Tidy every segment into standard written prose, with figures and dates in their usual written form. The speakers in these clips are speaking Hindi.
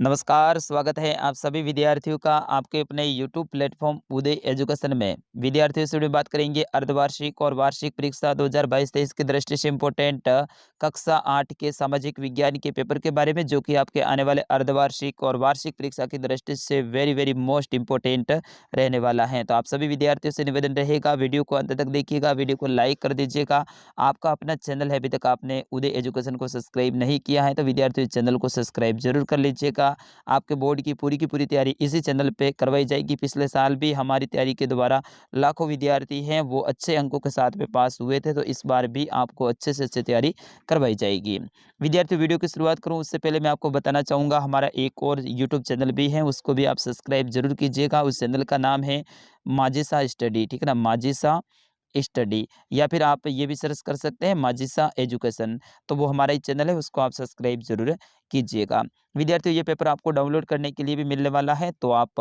नमस्कार, स्वागत है आप सभी विद्यार्थियों का आपके अपने YouTube प्लेटफॉर्म उदय एजुकेशन में। विद्यार्थियों से बात करेंगे अर्धवार्षिक और वार्षिक परीक्षा 2022-23 की दृष्टि से इम्पोर्टेंट कक्षा 8 के सामाजिक विज्ञान के पेपर के बारे में, जो कि आपके आने वाले अर्धवार्षिक और वार्षिक परीक्षा की दृष्टि से वेरी वेरी मोस्ट इम्पोर्टेंट रहने वाला है। तो आप सभी विद्यार्थियों से निवेदन रहेगा, वीडियो को अंत तक देखिएगा, वीडियो को लाइक कर दीजिएगा। आपका अपना चैनल है, अभी तक आपने उदय एजुकेशन को सब्सक्राइब नहीं किया है तो विद्यार्थियों चैनल को सब्सक्राइब जरूर कर लीजिएगा। आपके बोर्ड की पूरी तैयारी इसी चैनल पे करवाई जाएगी। पिछले साल भी हमारी तैयारी के द्वारा लाखों विद्यार्थी हैं वो अच्छे अंकों के साथ में पास हुए थे, तो इस बार भी आपको अच्छे से अच्छी तैयारी करवाई जाएगी। विद्यार्थी, वीडियो की शुरुआत करूं उससे पहले मैं आपको बताना चाहूँगा, हमारा एक और यूट्यूब चैनल भी है, उसको भी आप सब्सक्राइब जरूर कीजिएगा। उस चैनल का नाम है माजिसा स्टडी, ठीक है ना, माजिसा स्टडी, या फिर आप ये भी सर्च कर सकते हैं माजिसा एजुकेशन। तो वो हमारा ही चैनल है, उसको आप सब्सक्राइब जरूर कीजिएगा। विद्यार्थियों, ये पेपर आपको डाउनलोड करने के लिए भी मिलने वाला है, तो आप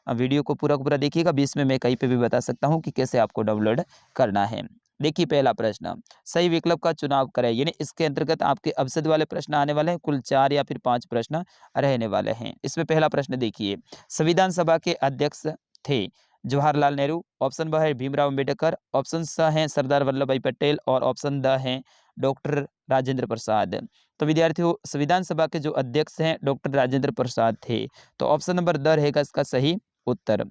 वीडियो को पूरा का पूरा देखिएगा। बीच में मैं कहीं पे भी बता सकता हूँ कि कैसे आपको डाउनलोड करना है। देखिए, पहला प्रश्न, सही विकल्प का चुनाव करें, यानी इसके अंतर्गत आपके अवसाद वाले प्रश्न आने वाले हैं। कुल 4 या फिर 5 प्रश्न रहने वाले हैं। इसमें पहला प्रश्न देखिए, संविधान सभा के अध्यक्ष थे जवाहरलाल नेहरू, ऑप्शन ब है भीमराव अम्बेडकर, ऑप्शन स है सरदार वल्लभ भाई पटेल और ऑप्शन द है डॉक्टर राजेंद्र प्रसाद। तो विद्यार्थियों, संविधान सभा के जो अध्यक्ष हैं डॉक्टर राजेंद्र प्रसाद थे, तो ऑप्शन नंबर द रहेगा इसका सही उत्तर।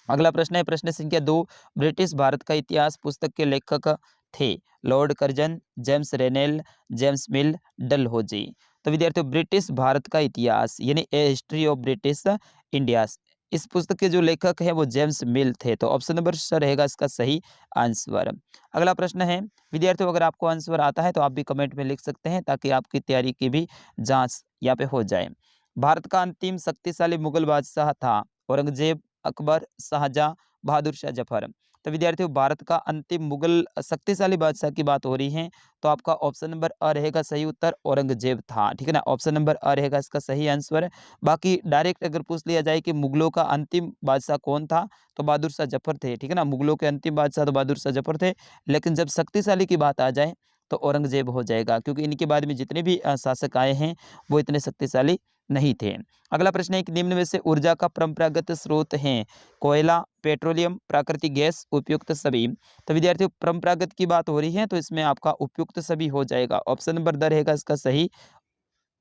अगला प्रश्न है प्रश्न संख्या 2, ब्रिटिश भारत का इतिहास पुस्तक के लेखक थे लॉर्ड कर्जन, जेम्स रेनेल, जेम्स मिल, डलहौजी। तो विद्यार्थियों, ब्रिटिश भारत का इतिहास यानी ए हिस्ट्री ऑफ ब्रिटिश इंडिया, इस पुस्तक के जो लेखक हैं वो जेम्स मिल थे, तो ऑप्शन नंबर स रहेगा इसका सही आंसर। अगला प्रश्न है विद्यार्थियों, अगर आपको आंसर आता है तो आप भी कमेंट में लिख सकते हैं ताकि आपकी तैयारी की भी जांच यहाँ पे हो जाए। भारत का अंतिम शक्तिशाली मुगल बादशाह था औरंगजेब, अकबर, शाहजहां, बहादुर शाह जफर। तो विद्यार्थियों, भारत का अंतिम मुगल शक्तिशाली बादशाह की बात हो रही है, तो आपका ऑप्शन नंबर अ रहेगा सही उत्तर, औरंगजेब था, ठीक है ना, ऑप्शन नंबर अ रहेगा इसका सही आंसर। बाकी डायरेक्ट अगर पूछ लिया जाए कि मुगलों का अंतिम बादशाह कौन था, तो बहादुर शाह जफर थे, ठीक है ना, मुगलों के अंतिम बादशाह तो बहादुर शाह जफर थे। लेकिन जब शक्तिशाली की बात आ जाए तो औरंगजेब हो जाएगा, क्योंकि इनके बाद में जितने भी शासक आए हैं वो इतने शक्तिशाली नहीं थे। अगला प्रश्न है कि निम्न में से ऊर्जा का परंपरागत स्रोत हैं कोयला, पेट्रोलियम, प्राकृतिक गैस, उपयुक्त सभी। तो विद्यार्थियों, परंपरागत की बात हो रही है तो इसमें आपका उपयुक्त सभी हो जाएगा, ऑप्शन नंबर द रहेगा इसका सही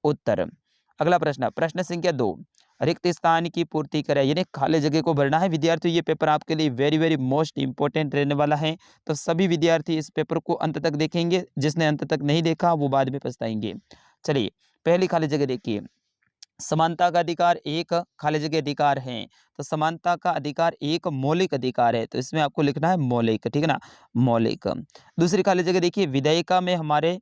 उत्तर। अगला प्रश्न, प्रश्न संख्या 2, रिक्त स्थान की पूर्ति करें, यानी खाली जगह को भरना है। विद्यार्थियों, ये पेपर आपके लिए वेरी वेरी मोस्ट इंपॉर्टेंट रहने वाला है, तो सभी विद्यार्थी इस पेपर को अंत तक देखेंगे। जिसने अंत तक नहीं देखा वो बाद में पछताएंगे। चलिए, पहली खाली जगह देखिए, समानता का अधिकार एक खाली जगह अधिकार है, तो समानता का अधिकार एक मौलिक अधिकार है, तो इसमें आपको लिखना है मौलिक, ठीक है ना, मौलिक। दूसरी खाली जगह देखिए, विधायिका में हमारे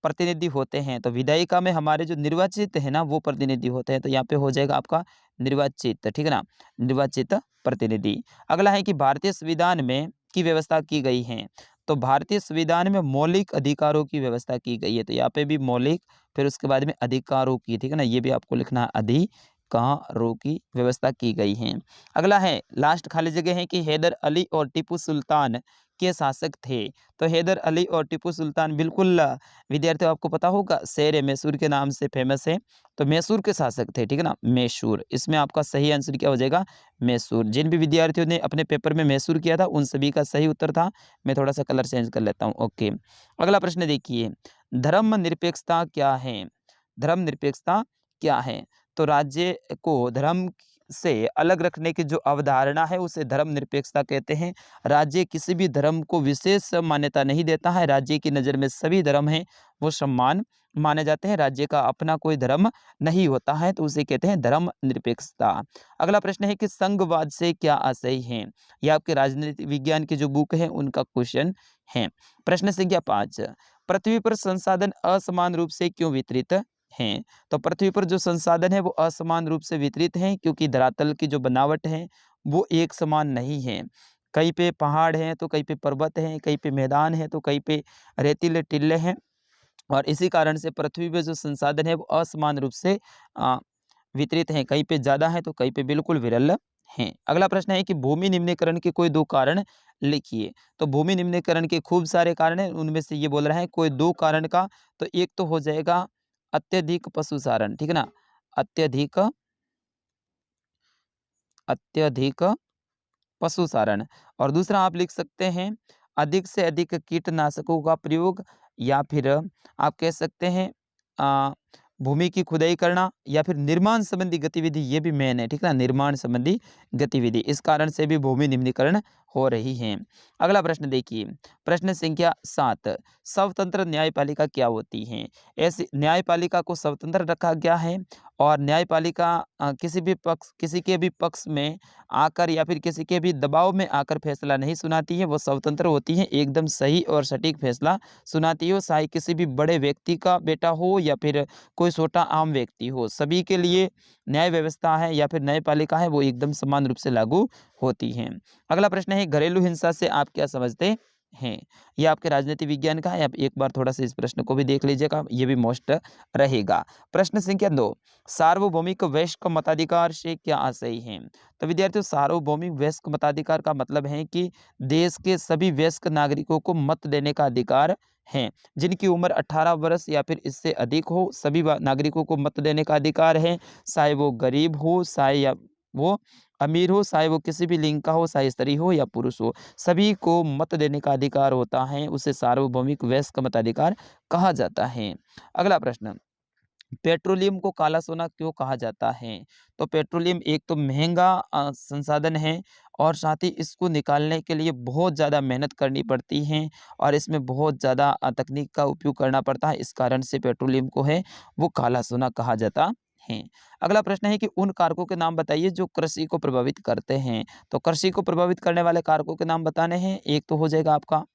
प्रतिनिधि होते हैं, तो विधायिका में हमारे जो निर्वाचित है ना वो प्रतिनिधि होते हैं, तो यहाँ पे हो जाएगा आपका निर्वाचित, ठीक है ना, निर्वाचित प्रतिनिधि। अगला है कि भारतीय संविधान में की व्यवस्था की गई है, तो भारतीय संविधान में मौलिक अधिकारों की व्यवस्था की गई है, तो यहाँ पे भी मौलिक, फिर उसके बाद में अधिकारों की, ठीक है ना, ये भी आपको लिखना है अधिकारों की व्यवस्था की गई है। अगला है लास्ट खाली जगह है कि हैदर अली और टीपू सुल्तान के शासक थे, तो हैदर अली और टीपू सुल्तान बिल्कुल विद्यार्थियों आपको पता होगा शेर ए मैसूर के नाम से फेमस है, तो मैसूर के शासक थे, ठीक है ना, मैसूर। इसमें आपका सही आंसर क्या हो जाएगा, मैसूर। जिन भी विद्यार्थियों ने अपने पेपर में मैसूर किया था उन सभी का सही उत्तर था। मैं थोड़ा सा कलर चेंज कर लेता हूँ, ओके। अगला प्रश्न देखिए, धर्मनिरपेक्षता क्या है, धर्मनिरपेक्षता क्या है, तो राज्य को धर्म से अलग रखने की जो अवधारणा है उसे धर्मनिरपेक्षता कहते हैं। राज्य किसी भी धर्म को विशेष मान्यता नहीं देता है, राज्य की नज़र में सभी धर्म हैं वो सम्मान माने जाते हैं, राज्य का अपना कोई धर्म नहीं होता है, तो उसे कहते हैं धर्मनिरपेक्षता। अगला प्रश्न है कि संघवाद से क्या आशय है, यह आपके राजनीति विज्ञान की जो बुक है उनका क्वेश्चन है। प्रश्न संख्या 5, पृथ्वी पर संसाधन असमान रूप से क्यों वितरित हैं, तो पृथ्वी पर जो संसाधन है वो असमान रूप से वितरित हैं क्योंकि धरातल की जो बनावट है वो एक समान नहीं है। कहीं पे पहाड़ हैं तो कहीं पे पर्वत हैं, कहीं पे मैदान है तो कहीं पे रेतीले टिल्ले हैं, और इसी कारण से पृथ्वी पे जो संसाधन है वो असमान रूप से अ, वितरित हैं, कहीं पे ज़्यादा है तो कहीं पे बिल्कुल विरल हैं। अगला प्रश्न है कि भूमि निम्नीकरण के कोई 2 कारण लिखिए, तो भूमि निम्नीकरण के खूब सारे कारण हैं, उनमें से ये बोल रहा है कोई 2 कारण का, तो एक तो हो जाएगा अत्यधिक पशुचारण, ठीक है ना, अत्यधिक अत्यधिक पशुचारण। और दूसरा आप लिख सकते हैं अधिक से अधिक कीटनाशकों का प्रयोग, या फिर आप कह सकते हैं अ, भूमि की खुदाई करना, या फिर निर्माण संबंधी गतिविधि, ये भी मेन है, ठीक है ना, निर्माण संबंधी गतिविधि, इस कारण से भी भूमि निम्नीकरण हो रही है। अगला प्रश्न देखिए, प्रश्न संख्या 7, स्वतंत्र न्यायपालिका क्या होती है? ऐसी न्यायपालिका को स्वतंत्र रखा गया है, और न्यायपालिका किसी के भी पक्ष में आकर या फिर किसी के भी दबाव में आकर फैसला नहीं सुनाती है, वो स्वतंत्र होती है, एकदम सही और सटीक फैसला सुनाती हो, चाहे किसी भी बड़े व्यक्ति का बेटा हो या फिर कोई छोटा आम व्यक्ति हो, सभी के लिए न्याय व्यवस्था है या फिर न्यायपालिका है वो एकदम समान रूप से लागू होती है। अगला प्रश्न है, घरेलू हिंसा से आप क्या समझते हैं? ये आपके राजनीति विज्ञान का है, आप एक बार थोड़ा सा इस प्रश्न को भी देख लीजिएगा, ये भी मोस्ट रहेगा। प्रश्न संख्या 2, सार्वभौमिक वयस्क मताधिकार से क्या आशय है? तो विद्यार्थियों, सार्वभौमिक वयस्क मताधिकार का मतलब है कि देश के सभी वयस्क नागरिकों को मत देने का अधिकार है। जिनकी उम्र 18 वर्ष या फिर इससे अधिक हो, सभी नागरिकों को मत देने का अधिकार है, चाहे वो गरीब हो, चाहे या वो अमीर हो, चाहे वो किसी भी लिंग का हो, चाहे स्त्री हो या पुरुष हो, सभी को मत देने का अधिकार होता है, उसे सार्वभौमिक वयस्क मताधिकार कहा जाता है। अगला प्रश्न, पेट्रोलियम को काला सोना क्यों कहा जाता है? तो पेट्रोलियम एक तो महंगा संसाधन है, और साथ ही इसको निकालने के लिए बहुत ज़्यादा मेहनत करनी पड़ती है, और इसमें बहुत ज़्यादा तकनीक का उपयोग करना पड़ता है, इस कारण से पेट्रोलियम को है वो काला सोना कहा जाता है। अगला प्रश्न है कि उन कारकों के नाम बताइए जो कृषि को प्रभावित करते हैं। तो कृषि को प्रभावित करने वाले कारकों के नाम बताने हैं। एक तो हो जाएगा आपका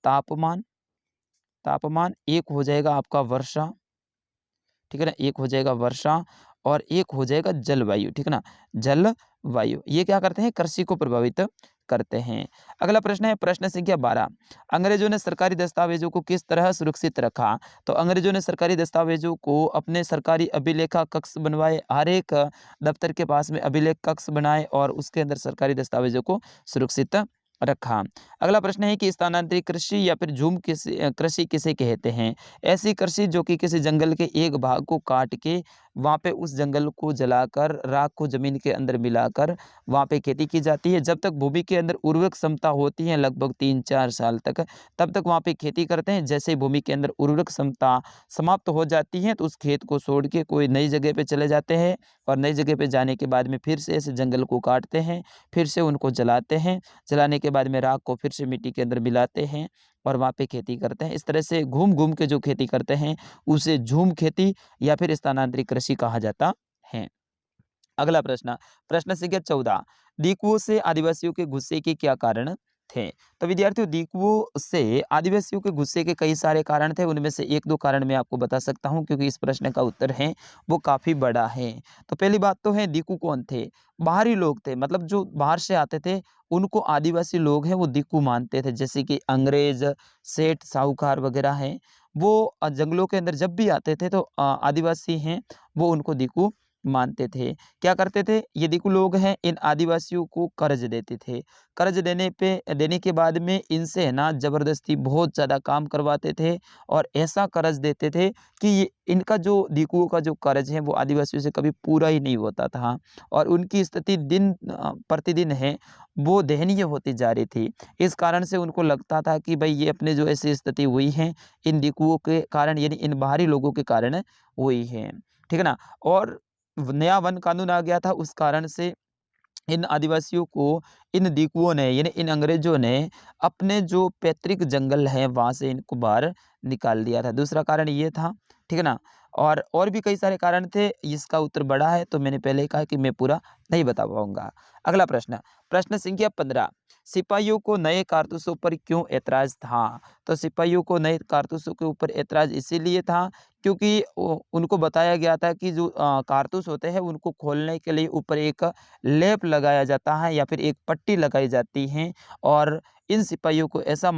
तापमान, एक हो जाएगा आपका वर्षा, ठीक है ना, एक हो जाएगा वर्षा, और एक हो जाएगा जलवायु, ठीक है ना, जलवायु, ये क्या करते हैं, कृषि को प्रभावित करते हैं। अगला प्रश्न है प्रश्न संख्या 12, अंग्रेजों ने सरकारी दस्तावेजों को किस तरह सुरक्षित रखा? तो अंग्रेजों ने सरकारी दस्तावेजों को अपने सरकारी अभिलेखा कक्ष बनवाए, हर एक दफ्तर के पास में अभिलेख कक्ष बनाए, और उसके अंदर सरकारी दस्तावेजों को सुरक्षित रखा। अगला प्रश्न है कि स्थानांतरित कृषि या फिर कृषि किसे कहते हैं? ऐसी कृषि जो कि किसी जंगल के एक भाग को काट के वहाँ पे उस जंगल को जलाकर राख को जमीन के अंदर मिलाकर वहाँ पे खेती की जाती है। जब तक भूमि के अंदर उर्वरक क्षमता होती है लगभग 3-4 साल तक, तब तक वहाँ पे खेती करते हैं। जैसे ही भूमि के अंदर उर्वरक क्षमता समाप्त हो जाती है तो उस खेत को छोड़ के कोई नई जगह पे चले जाते हैं, और नई जगह पे जाने के बाद में फिर से ऐसे जंगल को काटते हैं, फिर से उनको जलाते हैं, जलाने के बाद में राख को फिर से मिट्टी के अंदर मिलाते हैं और वहाँ पे खेती करते हैं। इस तरह से घूम-घूम के जो खेती करते हैं उसे झूम खेती या फिर स्थानांतरित कृषि कहा जाता है। अगला प्रश्न, प्रश्न संख्या 14, दीकुओं से आदिवासियों के गुस्से के क्या कारण थे? तो विद्यार्थियों, दीकुओं से आदिवासियों के गुस्से के कई सारे कारण थे, उनमें से 1-2 कारण मैं आपको बता सकता हूँ क्योंकि इस प्रश्न का उत्तर है वो काफ़ी बड़ा है। तो पहली बात तो है, दीकू कौन थे? बाहरी लोग थे, मतलब जो बाहर से आते थे उनको आदिवासी लोग हैं वो दीकू मानते थे। जैसे कि अंग्रेज, सेठ, साहूकार वगैरह हैं, वो जंगलों के अंदर जब भी आते थे तो आदिवासी हैं वो उनको दीकू मानते थे। क्या करते थे? ये दीकू लोग हैं इन आदिवासियों को कर्ज देते थे। कर्ज देने के बाद में इनसे है ना ज़बरदस्ती बहुत ज़्यादा काम करवाते थे, और ऐसा कर्ज देते थे कि ये इनका जो दीकुओं का जो कर्ज है वो आदिवासियों से कभी पूरा ही नहीं होता था, और उनकी स्थिति प्रतिदिन है वो दयनीय होती जा रही थी। इस कारण से उनको लगता था कि भई ये अपने जो ऐसी स्थिति हुई है इन दीकुओं के कारण, यानी इन बाहरी लोगों के कारण हुई है। ठीक है ना? और नया वन कानून आ गया था, उस कारण से इन आदिवासियों को इन दीकुओं ने यानी इन अंग्रेजों ने अपने जो पैतृक जंगल है वहाँ से इनको बाहर निकाल दिया था। दूसरा कारण ये था, ठीक है ना? और भी कई सारे कारण थे, इसका उत्तर बड़ा है तो मैंने पहले ही कहा कि मैं पूरा नहीं बता पाऊँगा। अगला प्रश्न, प्रश्न संख्या 15, सिपाहियों को नए कारतूसों पर क्यों ऐतराज़ था? तो सिपाहियों को नए कारतूसों के ऊपर ऐतराज़ इसीलिए था क्योंकि उनको बताया गया था कि जो कारतूस होते हैं उनको खोलने के लिए ऊपर एक लेप लगाया जाता है या फिर एक पट्टी लगाई जाती है, और इन सिपाहियों को ऐसा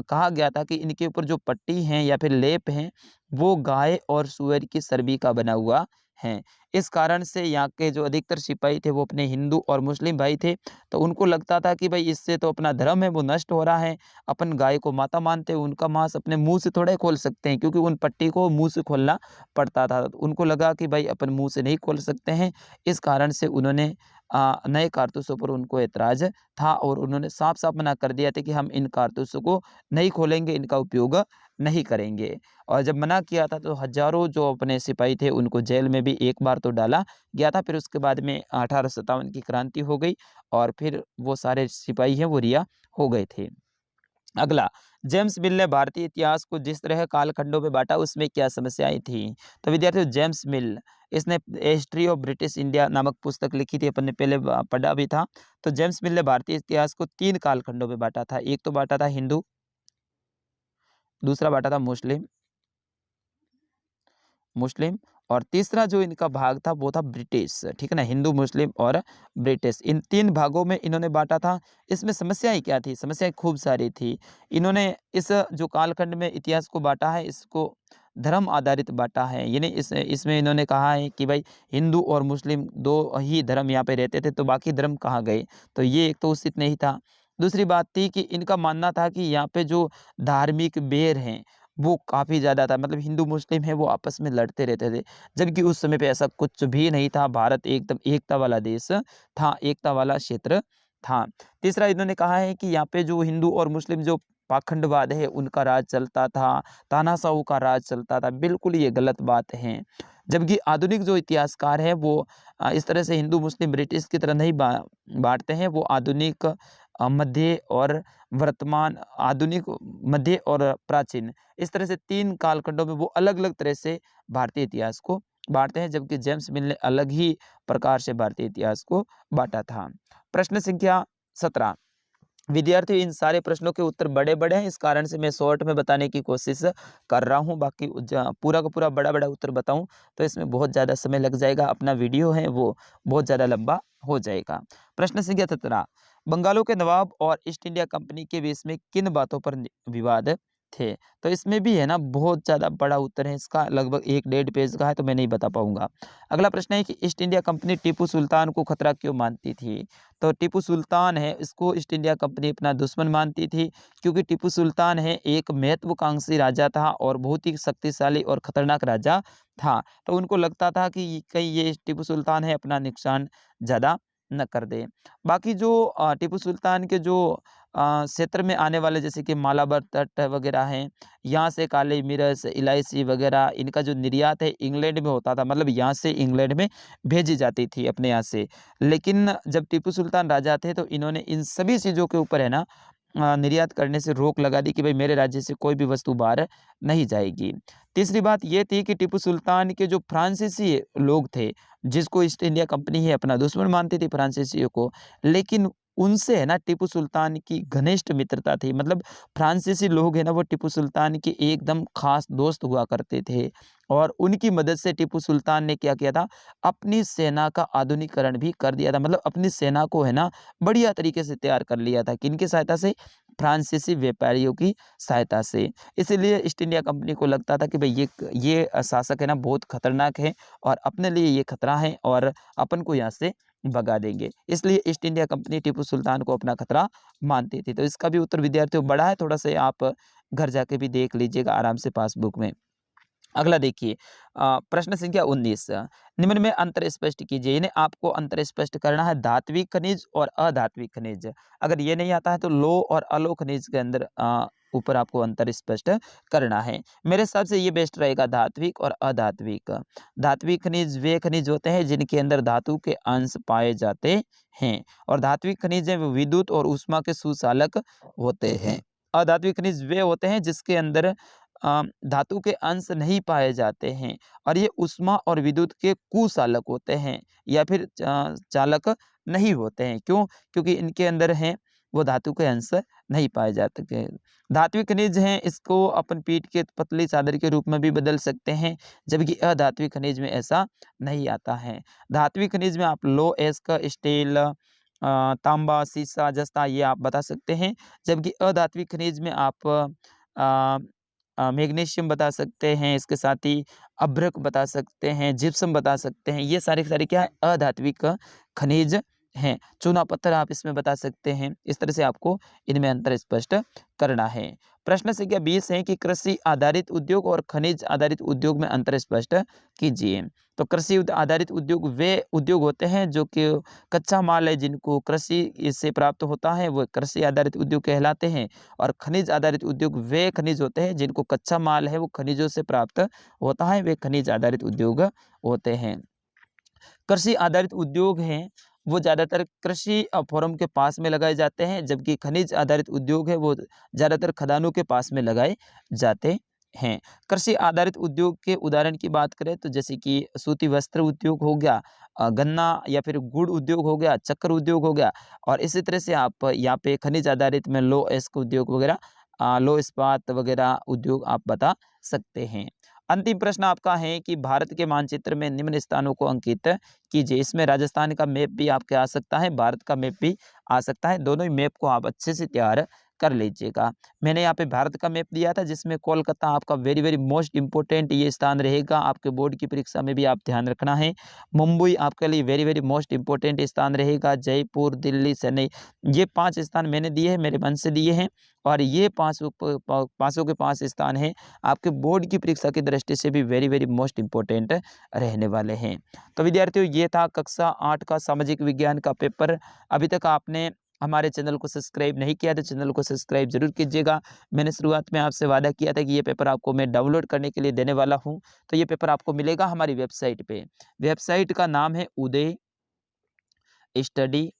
कहा गया था कि इनके ऊपर जो पट्टी है या फिर लेप है वो गाय और सूअर की चर्बी का बना हुआ हैं। इस कारण से यहाँ के जो अधिकतर सिपाही थे वो अपने हिंदू और मुस्लिम भाई थे, तो उनको लगता था कि भाई इससे तो अपना धर्म है वो नष्ट हो रहा है। अपन गाय को माता मानते हैं, उनका मांस अपने मुँह से थोड़ा ही खोल सकते हैं, क्योंकि उन पट्टी को मुँह से खोलना पड़ता था। तो उनको लगा कि भाई अपन मुँह से नहीं खोल सकते हैं, इस कारण से उन्होंने नए कारतूसों पर उनको ऐतराज़ था और उन्होंने साफ-साफ मना कर दिया था कि हम इन कारतूसों को नहीं खोलेंगे, इनका उपयोग नहीं करेंगे। और जब मना किया था तो हज़ारों जो अपने सिपाही थे उनको जेल में भी एक बार तो डाला गया था। फिर उसके बाद में 1857 की क्रांति हो गई और फिर वो सारे सिपाही हैं वो रिहा हो गए थे। अगला, जेम्स मिल ने भारतीय इतिहास को जिस तरह कालखंडों में बाँटा उसमें क्या समस्याएँ थीं? तो विद्यार्थियों, जेम्स मिल इसने हिस्ट्री ऑफ ब्रिटिश इंडिया नामक पुस्तक लिखी थी, अपन ने पहले पढ़ा भी था। तो जेम्स मिल ने भारतीय इतिहास को 3 कालखंडों में बाँटा था। एक तो बाँटा था हिंदू, दूसरा बाँटा था मुस्लिम मुस्लिम और तीसरा जो इनका भाग था वो था ब्रिटिश, ठीक है ना? हिंदू, मुस्लिम और ब्रिटिश, इन 3 भागों में इन्होंने बाँटा था। इसमें समस्याएँ क्या थी? समस्याएँ खूब सारी थी। इन्होंने इस जो कालखंड में इतिहास को बाँटा है इसको धर्म आधारित बाँटा है। यानी इसमें इन्होंने कहा है कि भाई हिंदू और मुस्लिम 2 ही धर्म यहाँ पे रहते थे, तो बाकी धर्म कहाँ गए? तो ये एक तो उचित नहीं था। दूसरी बात थी कि इनका मानना था कि यहाँ पे जो धार्मिक बैर हैं वो काफ़ी ज़्यादा था, मतलब हिंदू मुस्लिम है वो आपस में लड़ते रहते थे। जबकि उस समय पे ऐसा कुछ भी नहीं था, भारत एकदम एकता वाला देश था, एकता वाला क्षेत्र था। तीसरा इन्होंने कहा है कि यहाँ पे जो हिंदू और मुस्लिम जो पाखंडवाद है उनका राज चलता था, तानाशाहों का राज चलता था, बिल्कुल ये गलत बात है। जबकि आधुनिक जो इतिहासकार हैं वो इस तरह से हिंदू, मुस्लिम, ब्रिटिश की तरह नहीं बाँटते हैं, वो आधुनिक मध्य और वर्तमान, आधुनिक, मध्य और प्राचीन, इस तरह से 3 कालखंडों में वो अलग-अलग तरह से भारतीय इतिहास को बाँटते हैं, जबकि जेम्स मिल ने अलग ही प्रकार से भारतीय इतिहास को बाँटा था। प्रश्न संख्या 17, विद्यार्थियों, इन सारे प्रश्नों के उत्तर बड़े-बड़े हैं, इस कारण से मैं शॉर्ट में बताने की कोशिश कर रहा हूँ। बाकी पूरा का पूरा बड़ा-बड़ा उत्तर बताऊँ तो इसमें बहुत ज़्यादा समय लग जाएगा, अपना वीडियो है वो बहुत ज़्यादा लंबा हो जाएगा। प्रश्न संख्या 17, बंगालों के नवाब और ईस्ट इंडिया कंपनी के बीच में किन बातों पर विवाद थे? तो इसमें भी है ना बहुत ज़्यादा बड़ा उत्तर है इसका, लगभग 1 डेढ़ पेज का है, तो मैं नहीं बता पाऊँगा। अगला प्रश्न है कि east India company Tipu Sultan को खतरा क्यों मानती थी? तो टीपू सुल्तान है इसको ईस्ट इंडिया कंपनी अपना दुश्मन मानती थी, क्योंकि टीपू सुल्तान है एक महत्वाकांक्षी राजा था और बहुत ही शक्तिशाली और खतरनाक राजा था। तो उनको लगता था कि कहीं ये टीपू सुल्तान है अपना नुकसान ज़्यादा न कर दे। बाकी जो टीपू सुल्तान के जो क्षेत्र में आने वाले जैसे कि मालाबार तट वगैरह हैं, यहाँ से काली मिर्च, इलायची वगैरह इनका जो निर्यात है इंग्लैंड में होता था, मतलब यहाँ से इंग्लैंड में भेजी जाती थी अपने यहाँ से। लेकिन जब टीपू सुल्तान राजा थे तो इन्होंने इन सभी चीज़ों के ऊपर है ना निर्यात करने से रोक लगा दी कि भाई मेरे राज्य से कोई भी वस्तु बाहर नहीं जाएगी। तीसरी बात ये थी कि टीपू सुल्तान के जो फ्रांसीसी लोग थे, जिसको ईस्ट इंडिया कंपनी है अपना दुश्मन मानती थी फ्रांसीसियों को, लेकिन उनसे है ना टीपू सुल्तान की घनिष्ठ मित्रता थी। मतलब फ्रांसीसी लोग है ना वो टीपू सुल्तान के एकदम खास दोस्त हुआ करते थे और उनकी मदद से टीपू सुल्तान ने क्या किया था, अपनी सेना का आधुनिकीकरण भी कर दिया था। मतलब अपनी सेना को है ना बढ़िया तरीके से तैयार कर लिया था, किनकी सहायता से? फ्रांसीसी व्यापारियों की सहायता से। इसीलिए ईस्ट इंडिया कंपनी को लगता था कि भाई ये शासक है ना बहुत खतरनाक है और अपने लिए ये खतरा है और अपन को यहाँ से भगा देंगे। इसलिए east India company Tipu Sultan को अपना खतरा मानती थी। तो इसका भी उत्तर विद्यार्थियों बड़ा है, थोड़ा सा आप घर जाके भी देख लीजिएगा आराम से पासबुक में। अगला देखिए, प्रश्न संख्या 19, निम्न में अंतर स्पष्ट कीजिए। यानी आपको अंतर स्पष्ट करना है धात्विक खनिज और अधात्विक खनिज। अगर ये नहीं आता है तो लो और अलो खनिज के अंदर ऊपर आपको अंतर स्पष्ट करना है। मेरे हिसाब से ये बेस्ट रहेगा धात्विक और अधात्विक। धात्विक खनिज वे खनिज होते हैं जिनके अंदर धातु के अंश पाए जाते हैं और धात्विक खनिज है वो विद्युत और ऊष्मा के सुचालक होते हैं। अधात्विक खनिज वे होते हैं जिसके अंदर धातु के अंश नहीं पाए जाते हैं और ये ऊष्मा और विद्युत के कुचालक होते हैं या फिर चालक नहीं होते हैं। क्यों? क्योंकि इनके अंदर हैं वो धातु के अंश नहीं पाए जाते हैं। धात्विक खनिज हैं इसको अपन पीठ के पतली चादर के रूप में भी बदल सकते हैं, जबकि अधात्विक खनिज में ऐसा नहीं आता है। धात्विक खनिज में आप लो एस्क, स्टील, तांबा, सीसा, जस्ता ये आप बता सकते हैं, जबकि अधात्विक खनिज में आप मैग्नीशियम बता सकते हैं, इसके साथ ही अभ्रक बता सकते हैं, जिप्सम बता सकते हैं। ये सारे के सारे क्या है, अधात्विक खनिज हैं। चूना पत्थर आप इसमें बता सकते हैं। इस तरह से आपको इनमें अंतर स्पष्ट करना है। प्रश्न संख्या 20 है कि कृषि आधारित उद्योग और खनिज आधारित उद्योग में अंतर स्पष्ट कीजिए। तो कृषि आधारित उद्योग वे उद्योग होते हैं जो कि कच्चा माल है, जिनको कृषि से प्राप्त होता है, वो कृषि आधारित उद्योग कहलाते हैं। और खनिज आधारित उद्योग वे खनिज होते हैं जिनको कच्चा माल है वो खनिजों से प्राप्त होता है, वे खनिज आधारित उद्योग होते हैं। कृषि आधारित उद्योग हैं वो ज़्यादातर कृषि फॉर्म के पास में लगाए जाते हैं, जबकि खनिज आधारित उद्योग है वो ज़्यादातर खदानों के पास में लगाए जाते हैं। कृषि आधारित उद्योग के उदाहरण की बात करें तो जैसे कि सूती वस्त्र उद्योग हो गया, गन्ना या फिर गुड़ उद्योग हो गया, चक्कर उद्योग हो गया। और इसी तरह से आप यहाँ पे खनिज आधारित में लो एस्क उद्योग वगैरह, लो इस्पात वगैरह उद्योग आप बता सकते हैं। अंतिम प्रश्न आपका है कि भारत के मानचित्र में निम्न स्थानों को अंकित कीजिए। इसमें राजस्थान का मैप भी आपके आ सकता है, भारत का मैप भी आ सकता है। दोनों ही मैप को आप अच्छे से तैयार कर लीजिएगा। मैंने यहाँ पे भारत का मैप दिया था जिसमें कोलकाता आपका वेरी वेरी मोस्ट इंपॉर्टेंट ये स्थान रहेगा, आपके बोर्ड की परीक्षा में भी आप ध्यान रखना है। मुंबई आपके लिए वेरी वेरी मोस्ट इंपॉर्टेंट स्थान रहेगा। जयपुर, दिल्ली, चेन्नई, ये 5 स्थान मैंने दिए हैं, मेरे मन से दिए हैं। और ये पाँचों के 5 स्थान हैं आपके बोर्ड की परीक्षा की दृष्टि से भी वेरी वेरी मोस्ट इंपॉर्टेंट रहने वाले हैं। तो विद्यार्थियों, ये था कक्षा 8 का सामाजिक विज्ञान का पेपर। अभी तक आपने हमारे चैनल को सब्सक्राइब नहीं किया तो चैनल को सब्सक्राइब जरूर कीजिएगा। मैंने शुरुआत में आपसे वादा किया था कि ये पेपर आपको मैं डाउनलोड करने के लिए देने वाला हूँ। तो ये पेपर आपको मिलेगा हमारी वेबसाइट पे। वेबसाइट का नाम है उदय स्टडी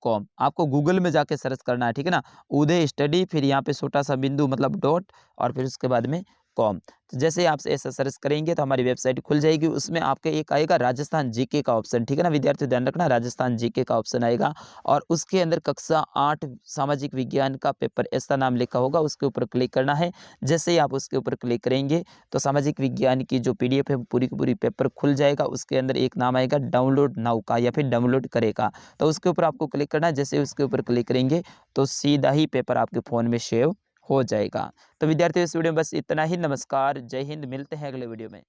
.com। आपको गूगल में जाके सर्च करना है, ठीक है ना। उदय स्टडी, फिर यहाँ पे छोटा सा बिंदु मतलब डॉट, और फिर उसके बाद में कॉम। तो जैसे आप ऐसा सर्च करेंगे तो हमारी वेबसाइट खुल जाएगी। उसमें आपके एक आएगा राजस्थान जीके का ऑप्शन, ठीक है ना विद्यार्थियों, ध्यान रखना, राजस्थान जीके का ऑप्शन आएगा। और उसके अंदर कक्षा 8 सामाजिक विज्ञान का पेपर ऐसा नाम लिखा होगा, उसके ऊपर क्लिक करना है। जैसे ही आप उसके ऊपर क्लिक करेंगे तो सामाजिक विज्ञान की जो PDF है पूरी की पूरी पेपर खुल जाएगा। उसके अंदर एक नाम आएगा डाउनलोड नाउ का या फिर डाउनलोड करेगा, तो उसके ऊपर आपको क्लिक करना है। जैसे उसके ऊपर क्लिक करेंगे तो सीधा ही पेपर आपके फ़ोन में सेव हो जाएगा। तो विद्यार्थियों, इस वीडियो में बस इतना ही। नमस्कार, जय हिंद, मिलते हैं अगले वीडियो में।